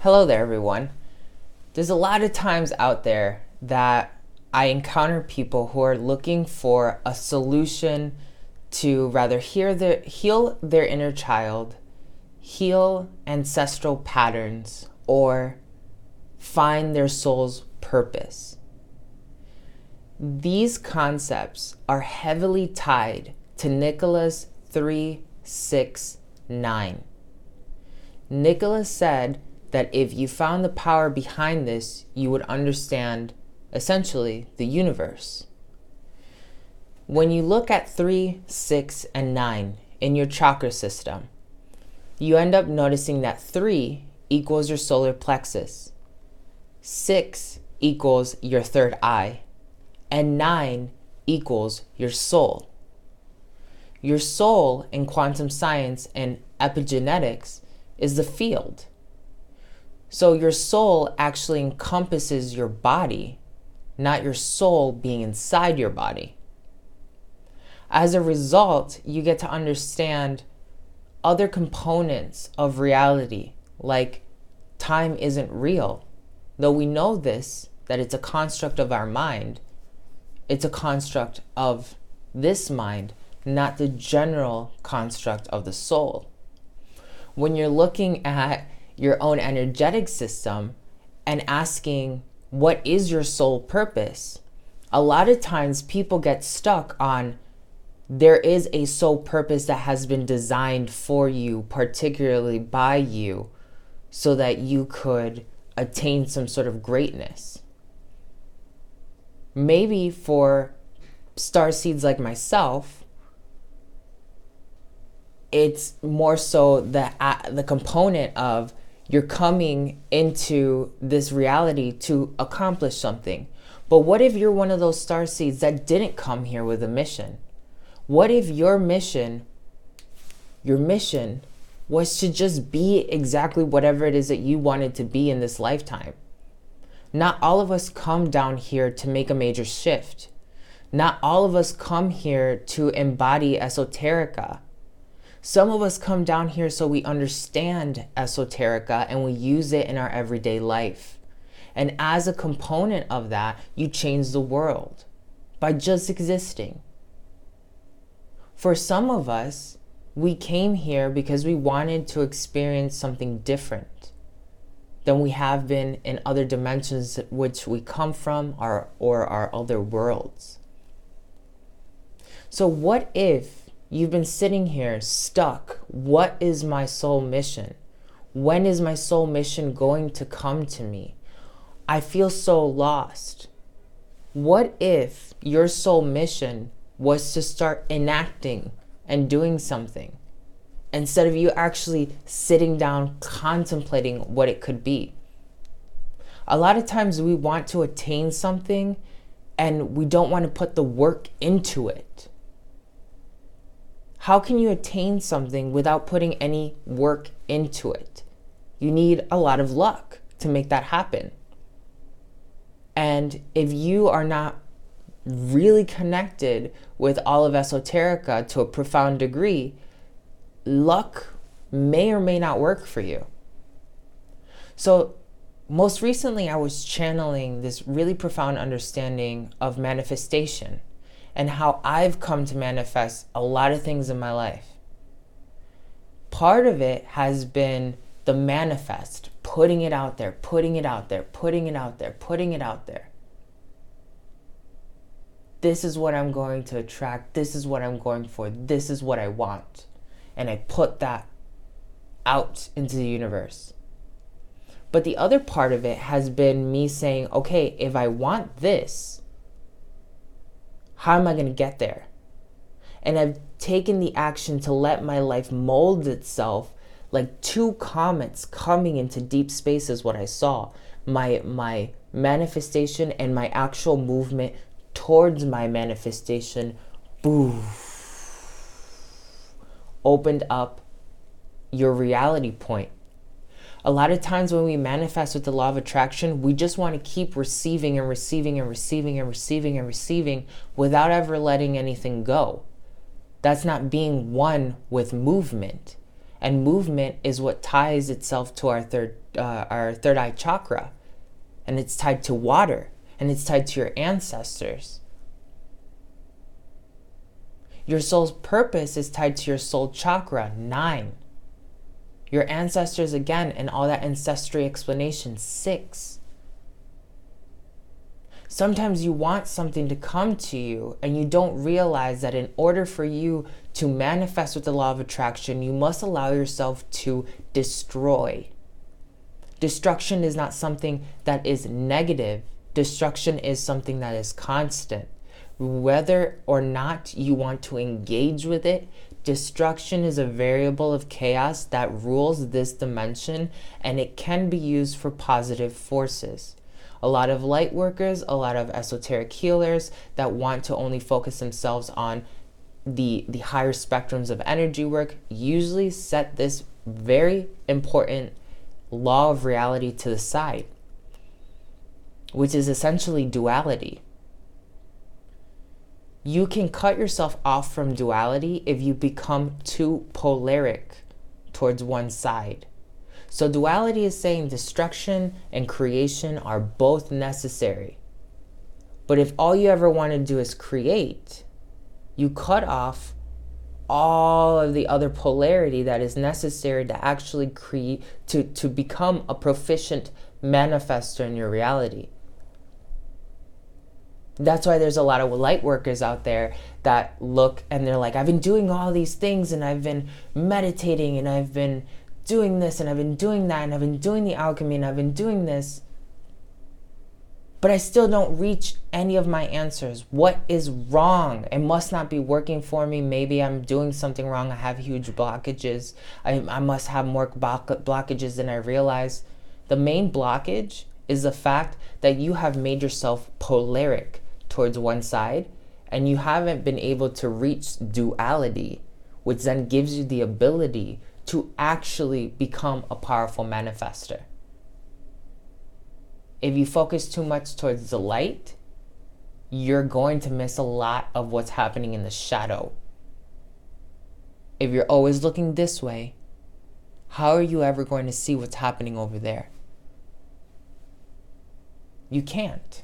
Hello there, everyone. There's a lot of times out there that I encounter people who are looking for a solution to rather heal their inner child, heal ancestral patterns, or find their soul's purpose. These concepts are heavily tied to Nicholas 3:6-9. Nicholas said that if you found the power behind this, you would understand, essentially, the universe. When you look at 3, 6, and 9 in your chakra system, you end up noticing that 3 equals your solar plexus, 6 equals your third eye, and 9 equals your soul. Your soul in quantum science and epigenetics is the field. So your soul actually encompasses your body, not your soul being inside your body. As a result, you get to understand other components of reality, like time isn't real. Though we know this, that it's a construct of our mind, it's a construct of this mind, not the general construct of the soul. When you're looking at your own energetic system and asking, what is your soul purpose? A lot of times people get stuck on, there is a soul purpose that has been designed for you, particularly by you, so that you could attain some sort of greatness. Maybe for starseeds like myself, it's more so the component of you're coming into this reality to accomplish something. But what if you're one of those starseeds that didn't come here with a mission? What if your mission was to just be exactly whatever it is that you wanted to be in this lifetime? Not all of us come down here to make a major shift. Not all of us come here to embody esoterica. Some of us come down here so we understand esoterica and we use it in our everyday life. And as a component of that, you change the world by just existing. For some of us, we came here because we wanted to experience something different than we have been in other dimensions which we come from or our other worlds. So what if you've been sitting here stuck? What is my soul mission? When is my soul mission going to come to me? I feel so lost. What if your soul mission was to start enacting and doing something instead of you actually sitting down contemplating what it could be? A lot of times we want to attain something and we don't want to put the work into it. How can you attain something without putting any work into it? You need a lot of luck to make that happen. And if you are not really connected with all of esoterica to a profound degree, luck may or may not work for you. So most recently, I was channeling this really profound understanding of manifestation and how I've come to manifest a lot of things in my life. Part of it has been the manifest, putting it out there, putting it out there, putting it out there, putting it out there. This is what I'm going to attract. This is what I'm going for. This is what I want. And I put that out into the universe. But the other part of it has been me saying, okay, if I want this, how am I going to get there? And I've taken the action to let my life mold itself like two comets coming into deep space is what I saw. My manifestation and my actual movement towards my manifestation, boom, opened up your reality point. A lot of times when we manifest with the law of attraction, we just want to keep receiving and receiving and receiving and receiving and receiving without ever letting anything go. That's not being one with movement. And movement is what ties itself to our third eye chakra. And it's tied to water. And it's tied to your ancestors. Your soul's purpose is tied to your soul chakra, 9. Your ancestors, again, and all that ancestry explanation, 6. Sometimes you want something to come to you and you don't realize that in order for you to manifest with the law of attraction, you must allow yourself to destroy. Destruction is not something that is negative. Destruction is something that is constant. Whether or not you want to engage with it, destruction is a variable of chaos that rules this dimension, and it can be used for positive forces. A lot of light workers, a lot of esoteric healers that want to only focus themselves on the higher spectrums of energy work usually set this very important law of reality to the side, which is essentially duality. You can cut yourself off from duality if you become too polaric towards one side. So duality is saying destruction and creation are both necessary. But if all you ever want to do is create, you cut off all of the other polarity that is necessary to actually create, to become a proficient manifester in your reality. That's why there's a lot of light workers out there that look and they're like, I've been doing all these things and I've been meditating and I've been doing this and I've been doing that and I've been doing the alchemy and I've been doing this, but I still don't reach any of my answers. What is wrong? It must not be working for me. Maybe I'm doing something wrong. I have huge blockages. I must have more blockages than I realize. The main blockage is the fact that you have made yourself polaric towards one side and you haven't been able to reach duality, which then gives you the ability to actually become a powerful manifester. If you focus too much towards the light, you're going to miss a lot of what's happening in the shadow. If you're always looking this way, how are you ever going to see what's happening over there? You can't.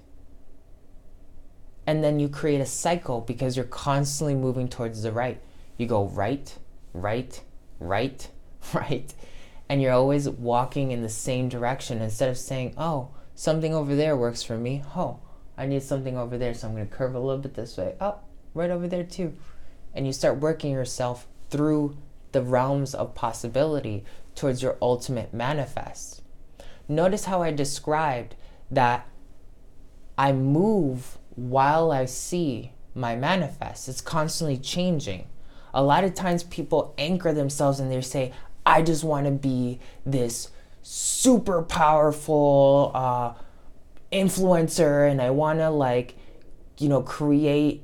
And then you create a cycle because you're constantly moving towards the right. You go right, right, right, right, and you're always walking in the same direction instead of saying, oh, something over there works for me. Oh, I need something over there, so I'm going to curve a little bit this way. Oh, right over there too. And you start working yourself through the realms of possibility towards your ultimate manifest. Notice how I described that I move while I see my manifest. It's constantly changing. A lot of times people anchor themselves and they say, I just want to be this super powerful influencer and I want to create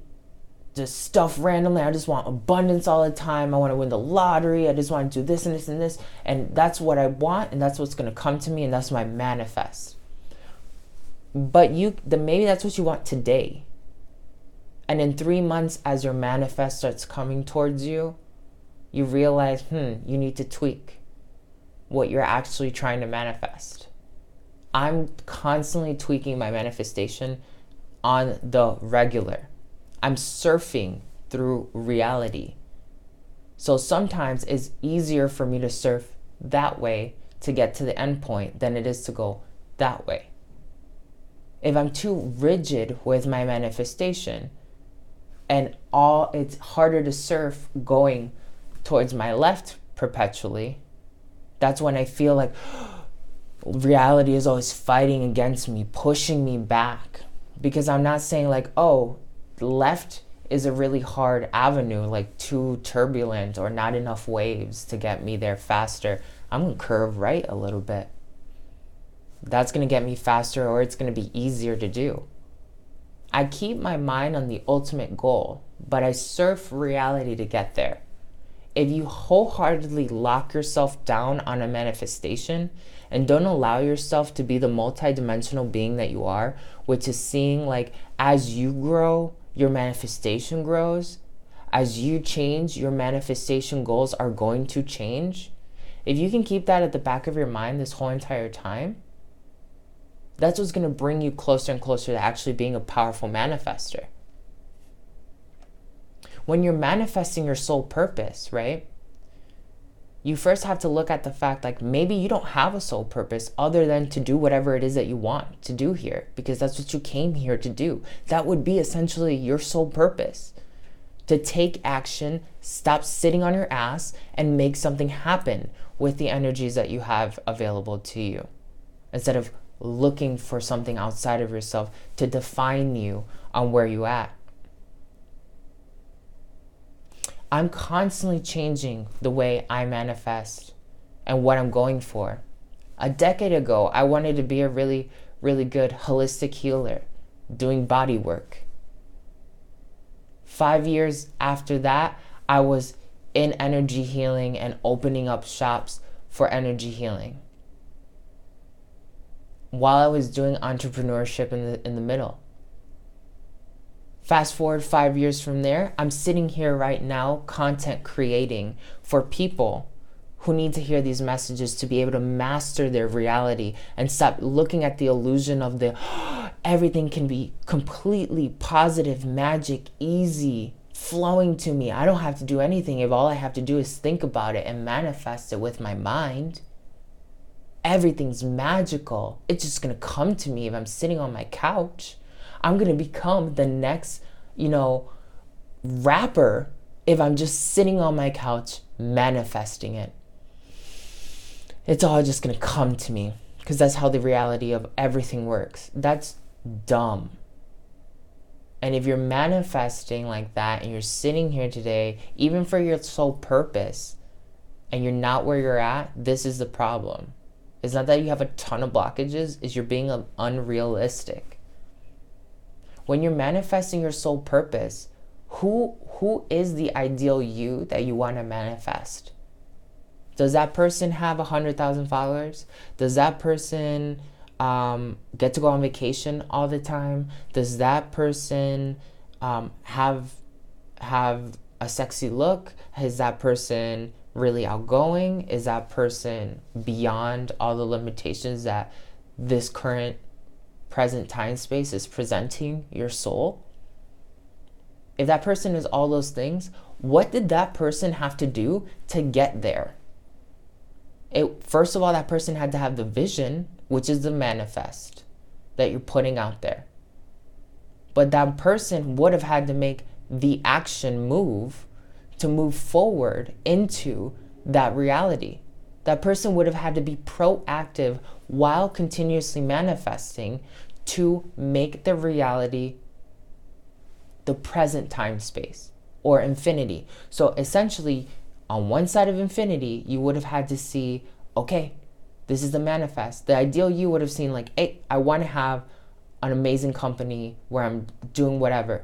just stuff randomly. I just want abundance all the time. I want to win the lottery. I just want to do this and this and this. And that's what I want and that's what's going to come to me and that's my manifest. But maybe that's what you want today. And in 3 months, as your manifest starts coming towards you, you realize, you need to tweak what you're actually trying to manifest. I'm constantly tweaking my manifestation on the regular. I'm surfing through reality. So sometimes it's easier for me to surf that way to get to the end point than it is to go that way. If I'm too rigid with my manifestation and it's harder to surf going towards my left perpetually, that's when I feel like reality is always fighting against me, pushing me back. Because I'm not saying left is a really hard avenue, like too turbulent or not enough waves to get me there faster. I'm going to curve right a little bit. That's going to get me faster, or it's going to be easier to do. I keep my mind on the ultimate goal, but I surf reality to get there. If you wholeheartedly lock yourself down on a manifestation and don't allow yourself to be the multidimensional being that you are, which is seeing as you grow, your manifestation grows. As you change, your manifestation goals are going to change. If you can keep that at the back of your mind this whole entire time, that's what's going to bring you closer and closer to actually being a powerful manifester. When you're manifesting your soul purpose, right? You first have to look at the fact, like, maybe you don't have a soul purpose other than to do whatever it is that you want to do here, because that's what you came here to do. That would be essentially your soul purpose. To take action, stop sitting on your ass, and make something happen with the energies that you have available to you. Instead of looking for something outside of yourself to define you on where you're at. I'm constantly changing the way I manifest and what I'm going for. A decade ago, I wanted to be a really, really good holistic healer, doing body work. 5 years after that, I was in energy healing and opening up shops for energy healing, while I was doing entrepreneurship in the middle. Fast forward 5 years from there, I'm sitting here right now content creating for people who need to hear these messages to be able to master their reality and stop looking at the illusion of everything can be completely positive, magic, easy, flowing to me. I don't have to do anything if all I have to do is think about it and manifest it with my mind. Everything's magical. It's just going to come to me if I'm sitting on my couch. I'm going to become the next, rapper if I'm just sitting on my couch manifesting it. It's all just going to come to me because that's how the reality of everything works. That's dumb. And if you're manifesting like that and you're sitting here today, even for your sole purpose, and you're not where you're at, this is the problem. It's not that you have a ton of blockages, it's you're being unrealistic. When you're manifesting your soul purpose, who is the ideal you that you want to manifest? Does that person have 100,000 followers? Does that person get to go on vacation all the time? Does that person have a sexy look? Is that person really outgoing? Is that person beyond all the limitations that this current present time space is presenting your soul? If that person is all those things, what did that person have to do to get there? First of all, that person had to have the vision, which is the manifest that you're putting out there. But that person would have had to make the action move to move forward into that reality. That person would have had to be proactive while continuously manifesting to make the reality the present time space or infinity. So essentially, on one side of infinity, you would have had to see, okay, this is the manifest. The ideal you would have seen like, hey, I want to have an amazing company where I'm doing whatever.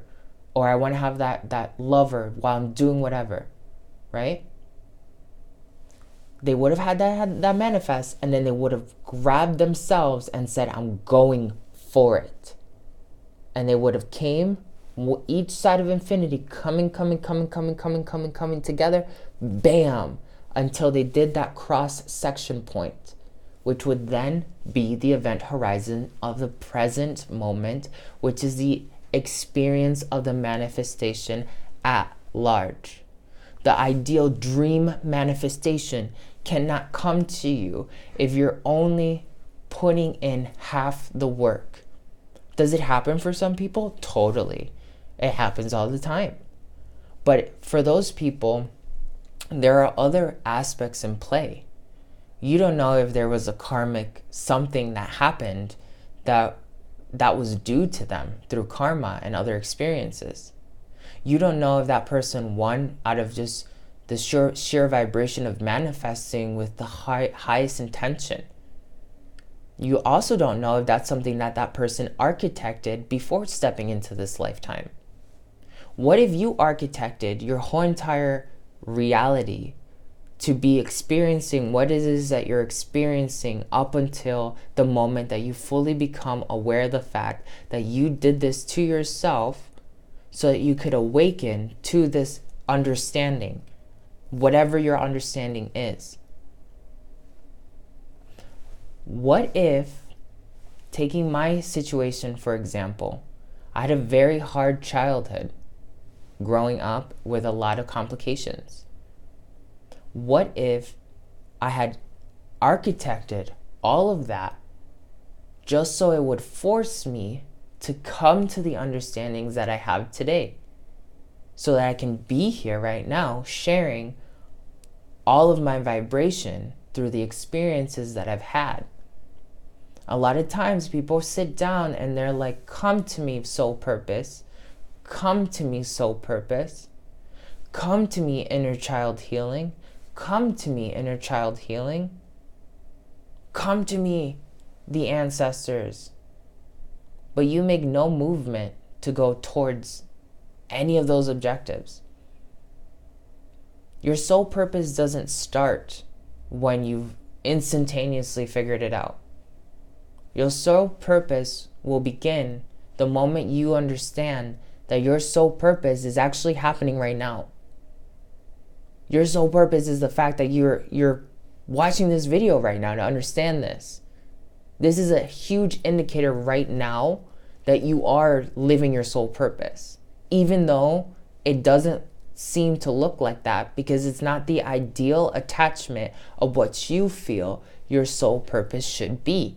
Or I want to have that lover while I'm doing whatever, right? They would have had that manifest, and then they would have grabbed themselves and said, I'm going for it. And they would have came, each side of infinity, coming together, bam, until they did that cross-section point, which would then be the event horizon of the present moment, which is the experience of the manifestation at large. The ideal dream manifestation cannot come to you if you're only putting in half the work. Does it happen for some people? Totally. It happens all the time. But for those people, there are other aspects in play. You don't know if there was a karmic something that happened that was due to them through karma and other experiences. You don't know if that person won out of just the sheer vibration of manifesting with the highest intention. You also don't know if that's something that person architected before stepping into this lifetime. What if you architected your whole entire reality to be experiencing what it is that you're experiencing up until the moment that you fully become aware of the fact that you did this to yourself so that you could awaken to this understanding, whatever your understanding is. What if, taking my situation for example, I had a very hard childhood growing up with a lot of complications. What if I had architected all of that just so it would force me to come to the understandings that I have today, so that I can be here right now sharing all of my vibration through the experiences that I've had. A lot of times people sit down and they're like, come to me, soul purpose. Come to me, soul purpose. Come to me, inner child healing. Come to me, inner child healing. Come to me, the ancestors. But you make no movement to go towards any of those objectives. Your soul purpose doesn't start when you've instantaneously figured it out. Your soul purpose will begin the moment you understand that your soul purpose is actually happening right now. Your soul purpose is the fact that you're watching this video right now to understand this. This is a huge indicator right now that you are living your soul purpose, even though it doesn't seem to look like that, because it's not the ideal attachment of what you feel your soul purpose should be.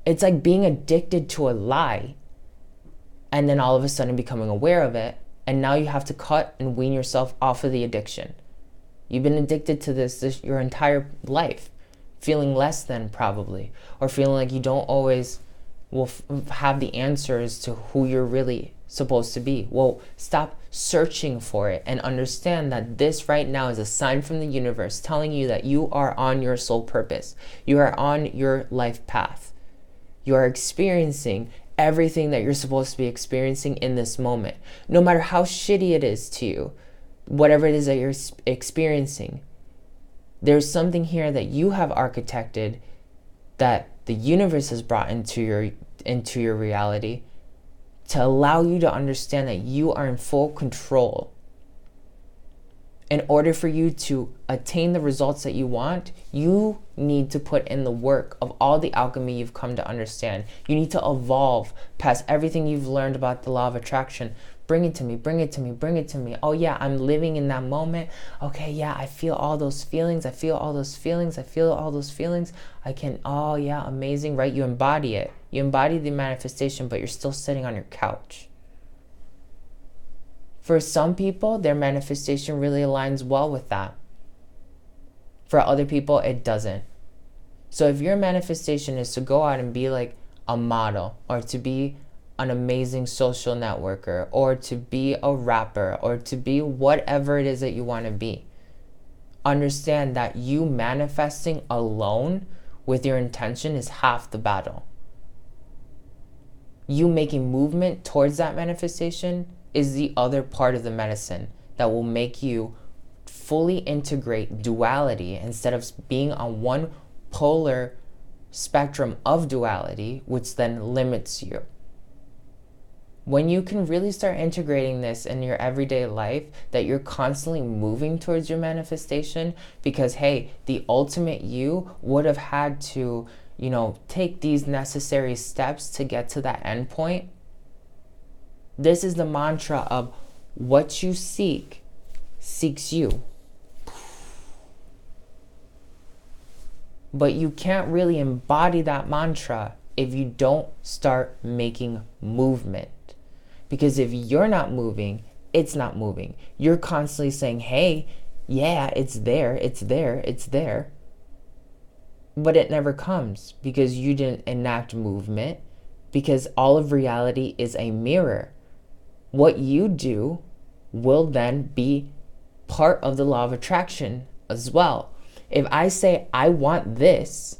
It's like being addicted to a lie and then all of a sudden becoming aware of it, and now you have to cut and wean yourself off of the addiction. You've been addicted to this your entire life, feeling less than probably, or feeling like you don't always will have the answers to who you're really supposed to be. Well, stop searching for it and understand that this right now is a sign from the universe telling you that you are on your soul purpose. You are on your life path. You are experiencing everything that you're supposed to be experiencing in this moment. No matter how shitty it is to you, whatever it is that you're experiencing, there's something here that you have architected, that the universe has brought into your reality, to allow you to understand that you are in full control. In order for you to attain the results that you want, you need to put in the work of all the alchemy you've come to understand. You need to evolve past everything you've learned about the law of attraction. Bring it to me, bring it to me, bring it to me. Oh yeah, I'm living in that moment. Okay, yeah, I feel all those feelings. I feel all those feelings. I feel all those feelings. I can, oh yeah, amazing, right? You embody it. You embody the manifestation, but you're still sitting on your couch. For some people, their manifestation really aligns well with that. For other people, it doesn't. So if your manifestation is to go out and be like a model, or to be an amazing social networker, or to be a rapper, or to be whatever it is that you want to be, understand that you manifesting alone with your intention is half the battle. You making movement towards that manifestation is the other part of the medicine that will make you fully integrate duality instead of being on one polar spectrum of duality, which then limits you. When you can really start integrating this in your everyday life, that you're constantly moving towards your manifestation, because hey, the ultimate you would have had to, take these necessary steps to get to that end point. This is the mantra of what you seek seeks you. But you can't really embody that mantra if you don't start making movement. Because if you're not moving, it's not moving. You're constantly saying, hey, yeah, it's there, it's there, it's there. But it never comes because you didn't enact movement, because all of reality is a mirror. What you do will then be part of the law of attraction as well. If I say, I want this,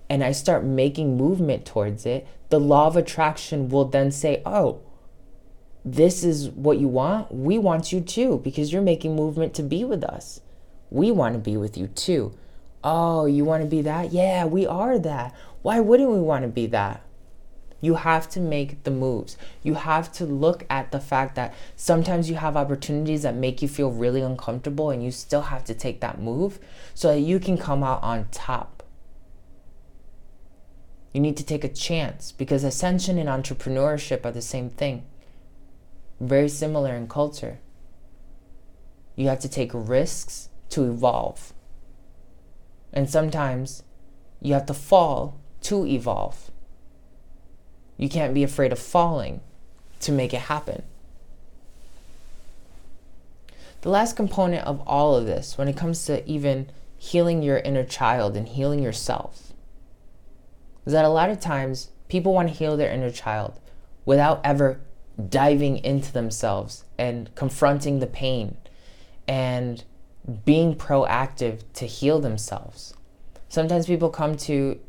and I start making movement towards it, the law of attraction will then say, oh, this is what you want? We want you too, because you're making movement to be with us. We want to be with you too. Oh, you want to be that? Yeah, we are that. Why wouldn't we want to be that? You have to make the moves. You have to look at the fact that sometimes you have opportunities that make you feel really uncomfortable, and you still have to take that move so that you can come out on top. You need to take a chance, because ascension and entrepreneurship are the same thing. Very similar in culture. You have to take risks to evolve. And sometimes you have to fall to evolve. You can't be afraid of falling to make it happen. The last component of all of this, when it comes to even healing your inner child and healing yourself, is that a lot of times people want to heal their inner child without ever diving into themselves and confronting the pain and being proactive to heal themselves. Sometimes people come to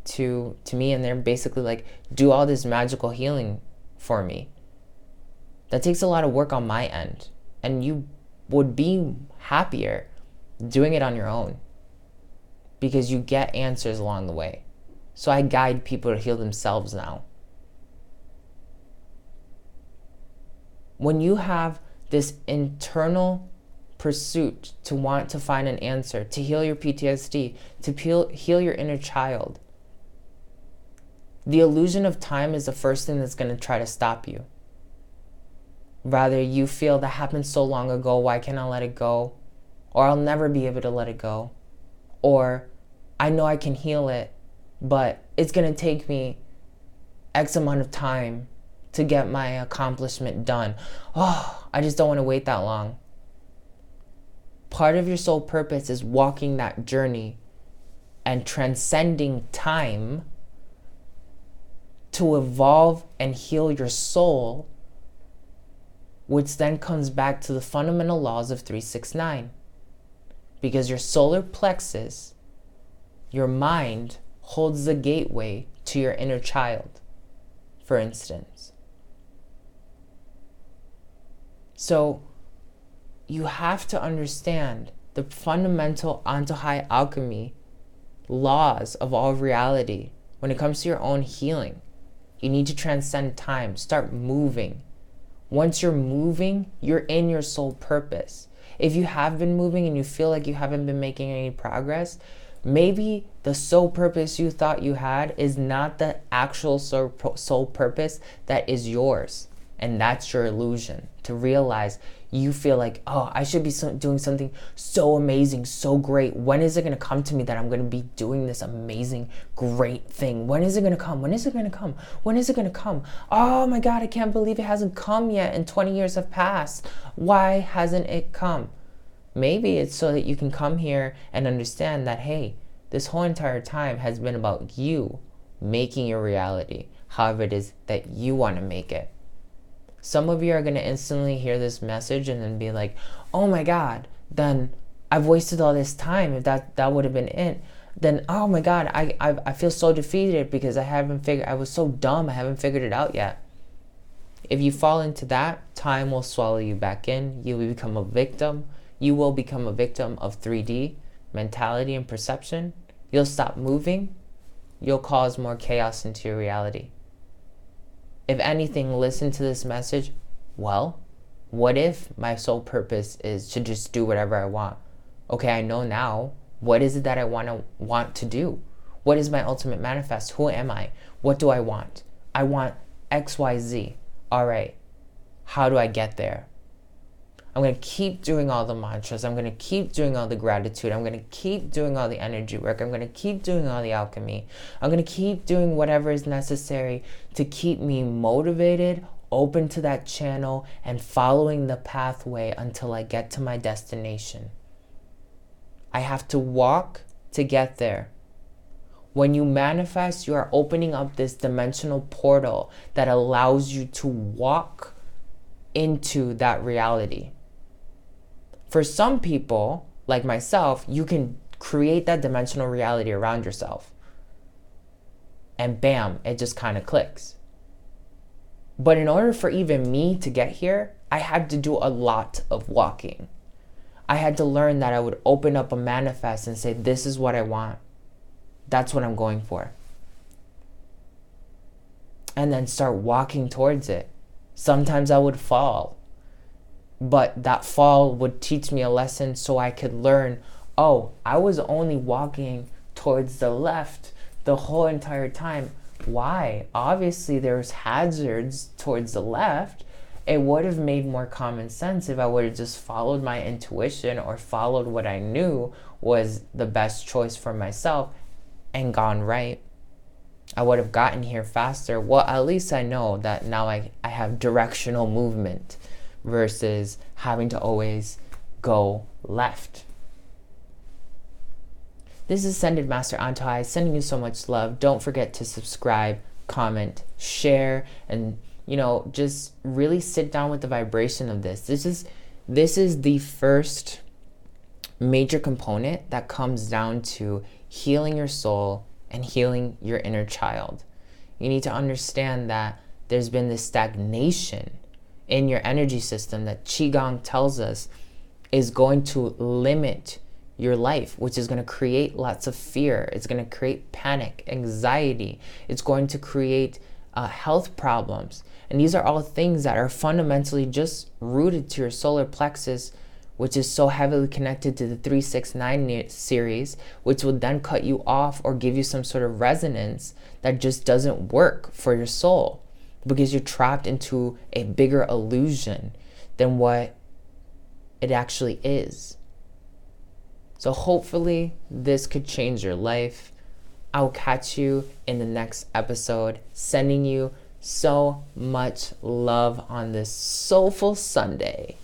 me and they're basically like, do all this magical healing for me. That takes a lot of work on my end, and you would be happier doing it on your own, because you get answers along the way. So I guide people to heal themselves now. When you have this internal pursuit to want to find an answer, to heal your PTSD, to heal your inner child, the illusion of time is the first thing that's going to try to stop you. Rather, you feel that happened so long ago, why can't I let it go? Or I'll never be able to let it go. Or I know I can heal it, but it's going to take me X amount of time to get my accomplishment done. Oh, I just don't want to wait that long. Part of your soul purpose is walking that journey and transcending time to evolve and heal your soul, which then comes back to the fundamental laws of 369. Because your solar plexus, your mind, holds the gateway to your inner child, for instance. So you have to understand the fundamental Antojai alchemy laws of all reality when it comes to your own healing. You need to transcend time. Start moving. Once you're moving, you're in your soul purpose. If you have been moving and you feel like you haven't been making any progress, maybe the soul purpose you thought you had is not the actual soul purpose that is yours. And that's your illusion. To realize you feel like, oh, I should be doing something so amazing, so great. When is it going to come to me that I'm going to be doing this amazing, great thing? When is it going to come? When is it going to come? When is it going to come? Oh my God, I can't believe it hasn't come yet and 20 years have passed. Why hasn't it come? Maybe it's so that you can come here and understand that, hey, this whole entire time has been about you making your reality, however it is that you want to make it. Some of you are going to instantly hear this message and then be like, oh my God, then I've wasted all this time. If that would have been it, then oh my God, I feel so defeated because I was so dumb, I haven't figured it out yet. If you fall into that, time will swallow you back in. You will become a victim. You will become a victim of 3D mentality and perception. You'll stop moving. You'll cause more chaos into your reality. If anything, listen to this message. Well, what if my sole purpose is to just do whatever I want? Okay, I know now. What is it that I want to do? What is my ultimate manifest? Who am I? What do I want? I want X, Y, Z. All right. How do I get there? I'm going to keep doing all the mantras. I'm going to keep doing all the gratitude. I'm going to keep doing all the energy work. I'm going to keep doing all the alchemy. I'm going to keep doing whatever is necessary to keep me motivated, open to that channel, and following the pathway until I get to my destination. I have to walk to get there. When you manifest, you are opening up this dimensional portal that allows you to walk into that reality. For some people, like myself, you can create that dimensional reality around yourself. And bam, it just kind of clicks. But in order for even me to get here, I had to do a lot of walking. I had to learn that I would open up a manifest and say, this is what I want. That's what I'm going for. And then start walking towards it. Sometimes I would fall. But that fall would teach me a lesson so I could learn, oh, I was only walking towards the left the whole entire time. Why? Obviously, there's hazards towards the left. It would have made more common sense if I would have just followed my intuition or followed what I knew was the best choice for myself and gone right. I would have gotten here faster. Well, at least I know that now I have directional movement versus having to always go left. This is Ascended Master Antojai, sending you so much love. Don't forget to subscribe, comment, share, and just really sit down with the vibration of this. This is the first major component that comes down to healing your soul and healing your inner child. You need to understand that there's been this stagnation in your energy system that Qigong tells us is going to limit your life, which is going to create lots of fear. It's going to create panic, anxiety. It's going to create health problems. And these are all things that are fundamentally just rooted to your solar plexus, which is so heavily connected to the 369 series, which will then cut you off or give you some sort of resonance that just doesn't work for your soul because you're trapped into a bigger illusion than what it actually is. So hopefully this could change your life. I'll catch you in the next episode, sending you so much love on this soulful Sunday.